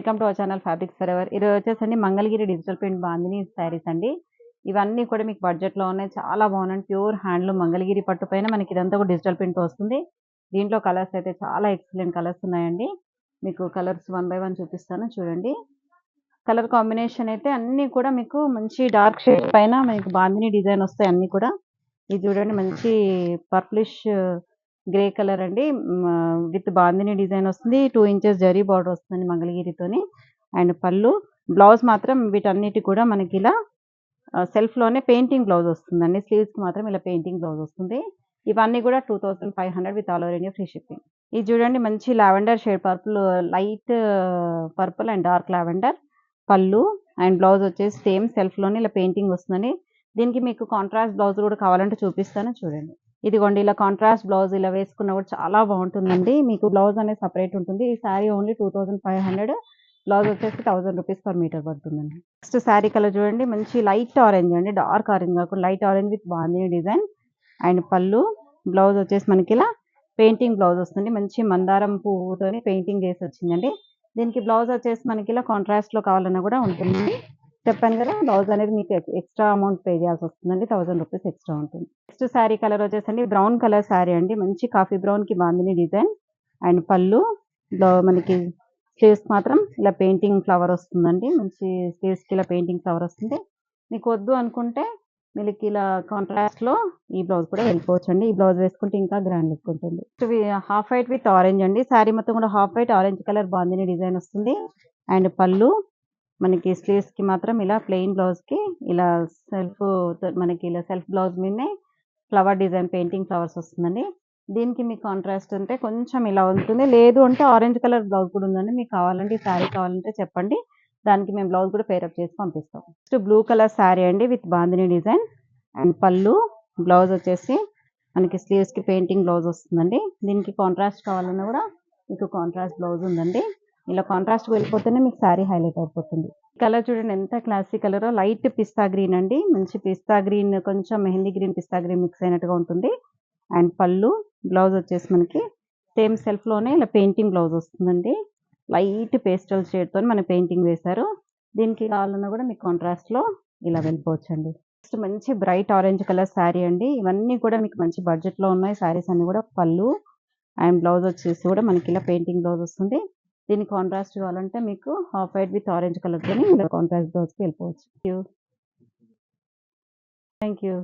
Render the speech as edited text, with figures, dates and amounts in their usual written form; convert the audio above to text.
Welcome to our channel fabrics for ever. ఈరోజు వచ్చేసండి Mangalagiri digital print bandhani saris అండి. ఇవన్నీ కూడా మీకు బడ్జెట్లో ఉన్నాయి, చాలా బాగున్నాయి. ప్యూర్ హ్యాండ్లూమ్ మంగళగిరి పట్టు పైన మనకి ఇదంతా కూడా డిజిటల్ ప్రింట్ వస్తుంది. దీంట్లో కలర్స్ అయితే చాలా ఎక్సలెంట్ కలర్స్ ఉన్నాయండి. మీకు కలర్స్ 1 బై 1 చూపిస్తాను చూడండి. కలర్ కాంబినేషన్ అయితే అన్నీ కూడా మీకు మంచి డార్క్ షేడ్ పైన మీకు బాందిని డిజైన్ వస్తాయి అన్నీ కూడా. ఇది చూడండి మంచి పర్ప్లిష్ గ్రే కలర్ అండి, విత్ బాందిని డిజైన్ వస్తుంది. 2 ఇంచెస్ జరీ బార్డర్ వస్తుంది మంగళగిరితోని. అండ్ పళ్ళు బ్లౌజ్ మాత్రం వీటన్నిటి కూడా మనకి ఇలా సెల్ఫ్లోనే పెయింటింగ్ బ్లౌజ్ వస్తుందండి. స్లీవ్స్కి మాత్రం ఇలా పెయింటింగ్ బ్లౌజ్ వస్తుంది. ఇవన్నీ కూడా 2500 with all over India free shipping. ఇది చూడండి మంచి lavender shade purple, light purple and dark lavender. పళ్ళు అండ్ బ్లౌజ్ వచ్చేసి సేమ్ సెల్ఫ్లోనే ఇలా పెయింటింగ్ వస్తుందండి. దీనికి మీకు కాంట్రాస్ట్ బ్లౌజ్ కూడా కావాలంటే చూపిస్తాను చూడండి. ఇదిగోండి ఇలా కాంట్రాస్ట్ బ్లౌజ్ ఇలా వేసుకున్నా కూడా చాలా బాగుంటుందండి. మీకు బ్లౌజ్ అనేది సపరేట్ ఉంటుంది. ఈ శారీ ఓన్లీ 2500, బ్లౌజ్ వచ్చేసి 1000 రూపీస్ పర్ మీటర్ పడుతుందండి. నెక్స్ట్ శారీ కలర్ చూడండి మంచి లైట్ ఆరెంజ్ అండి, డార్క్ ఆరెంజ్ కాకుండా light orange with bandhani design. And పళ్ళు బ్లౌజ్ వచ్చేసి మనకి ఇలా పెయింటింగ్ బ్లౌజ్ వస్తుంది. మంచి మందారం పువ్వుతోని పెయింటింగ్ చేసి వచ్చిందండి. దీనికి బ్లౌజ్ వచ్చేసి మనకి ఇలా కాంట్రాస్ట్లో కావాలన్నా కూడా ఉంటుంది. చెప్పాను కదా, బ్లౌజ్ అనేది మీకు ఎక్స్ట్రా అమౌంట్ పే చేయాల్సి వస్తుందండి, 1000 రూపీస్ ఎక్స్ట్రా ఉంటుంది. నెక్స్ట్ శారీ కలర్ వచ్చేసండి బ్రౌన్ కలర్ శారీ అండి, మంచి కాఫీ బ్రౌన్కి బాందిని డిజైన్. అండ్ పళ్ళు మనకి స్లీవ్స్ మాత్రం ఇలా పెయింటింగ్ ఫ్లవర్ వస్తుందండి. మంచి స్లీవ్స్కి ఇలా పెయింటింగ్ ఫ్లవర్ వస్తుంది. మీకు వద్దు అనుకుంటే మీకు ఇలా కాంట్రాస్ట్లో ఈ బ్లౌజ్ కూడా వెళ్ళిపోవచ్చు అండి. ఈ బ్లౌజ్ వేసుకుంటే ఇంకా గ్రాండ్ లుక్ ఉంటుంది. హాఫ్ వైట్ విత్ ఆరెంజ్ అండి, శారీ మొత్తం కూడా half white orange colour bandhani design వస్తుంది. అండ్ పళ్ళు మనకి స్లీవ్స్కి మాత్రం ఇలా ప్లెయిన్ బ్లౌజ్కి ఇలా మనకి ఇలా సెల్ఫ్ బ్లౌజ్ మీదనే ఫ్లవర్ డిజైన్ పెయింటింగ్ ఫ్లవర్స్ వస్తుందండి. దీనికి మీకు కాంట్రాస్ట్ అంటే కొంచెం ఇలా ఉంటుంది, లేదు అంటే ఆరెంజ్ కలర్ బ్లౌజ్ కూడా ఉందండి. మీకు కావాలంటే ఈ శారీ కావాలంటే చెప్పండి, దానికి మేము బ్లౌజ్ కూడా పేరప్ చేసి పంపిస్తాం. నెక్స్ట్ బ్లూ కలర్ శారీ అండి విత్ బాందిని డిజైన్. అండ్ పళ్ళు బ్లౌజ్ వచ్చేసి మనకి స్లీవ్స్కి పెయింటింగ్ బ్లౌజ్ వస్తుందండి. దీనికి కాంట్రాస్ట్ కావాలన్నా కూడా మీకు కాంట్రాస్ట్ బ్లౌజ్ ఉందండి. ఇలా కాంట్రాస్ట్ వెళ్ళిపోతేనే మీకు శారీ హైలైట్ అయిపోతుంది. కలర్ చూడండి ఎంత క్లాసిక్ కలర్, లైట్ పిస్తా గ్రీన్ అండి, మంచి పిస్తా గ్రీన్ కొంచెం మెహందీ గ్రీన్ పిస్తా గ్రీన్ మిక్స్ అయినట్టుగా ఉంటుంది. అండ్ పళ్ళు బ్లౌజ్ వచ్చేసి మనకి సేమ్ సెల్ఫ్లోనే ఇలా పెయింటింగ్ బ్లౌజ్ వస్తుందండి. లైట్ పేస్టల్ షేడ్తో మన పెయింటింగ్ వేశారు. దీనికి కావాలన్నా కూడా మీకు కాంట్రాస్ట్లో ఇలా వెళ్ళిపోవచ్చు అండి. నెక్స్ట్ మంచి బ్రైట్ ఆరెంజ్ కలర్ శారీ అండి. ఇవన్నీ కూడా మీకు మంచి బడ్జెట్లో ఉన్నాయి శారీస్ అన్ని కూడా. పళ్ళు అండ్ బ్లౌజ్ వచ్చేసి కూడా మనకి ఇలా పెయింటింగ్ బ్లౌజ్ వస్తుంది. దీనికి కాంట్రాస్ట్ కావాలంటే మీకు హాఫ్ వైట్ విత్ ఆరెంజ్ కలర్తో ఇలా కాంట్రాస్ట్ బ్లౌజ్కి వెళ్ళిపోవచ్చు. Thank you.